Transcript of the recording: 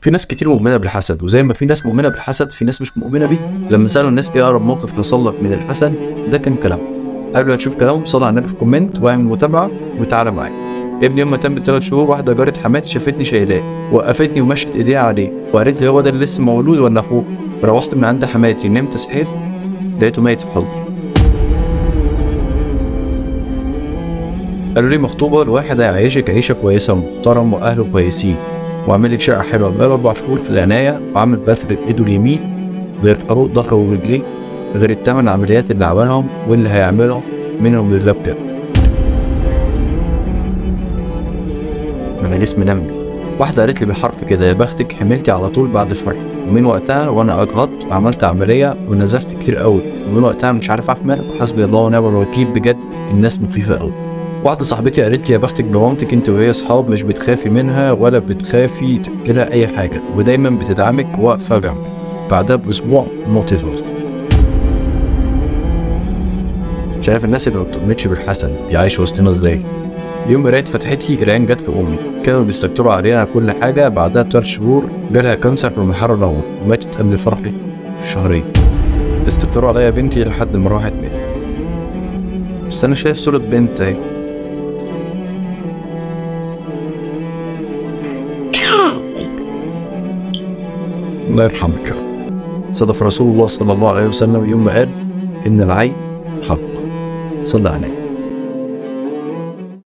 في ناس كتير مؤمنة بالحسد، وزي ما في ناس مؤمنة بالحسد في ناس مش مؤمنة بيه. لما سألوا الناس ايه أقرب موقف حصل لك من الحسد، ده كان كلام. قبل ما تشوف كلامهم صلي على النبي في كومنت واعمل متابعة وتعالى معايا. ابني يوم ما تم ب3 شهور واحدة جارة حماتي شافتني شايلاه، وقفتني ومشت ايديها عليه وقالت لي هو ده اللي لسه مولود ولا اخوه؟ روحت من عند حماتي نمت صحيت لقيته ميت في حضني. قالوا لي مخطوبة لواحد هيعيشك عيشة كويسة ومحترم وأهله كويسين، وعامل لك شقة حلوة. بقاله 4 شهور في العناية وعامل بثر بإيده اليمين غير حروق ظهره ورجليه، غير ال8 عمليات اللي عملهم واللي هيعملهم منهم لله بجد. أنا جسمي نمل. واحدة قالت لي بالحرف كده يا بختك حملتي على طول بعد فرح، ومن وقتها وأنا أجهضت وعملت عملية ونزفت كتير قوي، ومن وقتها مش عارف أحمل. حسبي الله ونعم الوكيل، بجد الناس مخيفة قوي. واحدة صاحبتي قالت لي يا بختك بمامتك انت وهي اصحاب، مش بتخافي منها ولا بتخافي تحكي لها اي حاجة، ودايما بتدعمك واقفة جنبك. بعدها باسبوع موتت توفت. مش عارف الناس اللي ما بتؤمنش بالحسد دي عايشة وسطنا ازاي. يوم قراية فتحتي العين جت في امي، كانوا بيستكتروا علينا كل حاجة. بعدها ب3 شهور جالها كانسر في المحار الأول وماتت قبل فرحي ب2 شهرين. استكتروا عليا بنتي لحد ما راحت مني، بس انا شايف صورة بنت اهي. الله يرحمك. صدق رسول الله صلى الله عليه وسلم يوم ما قال إن العين حق. صلى عليه.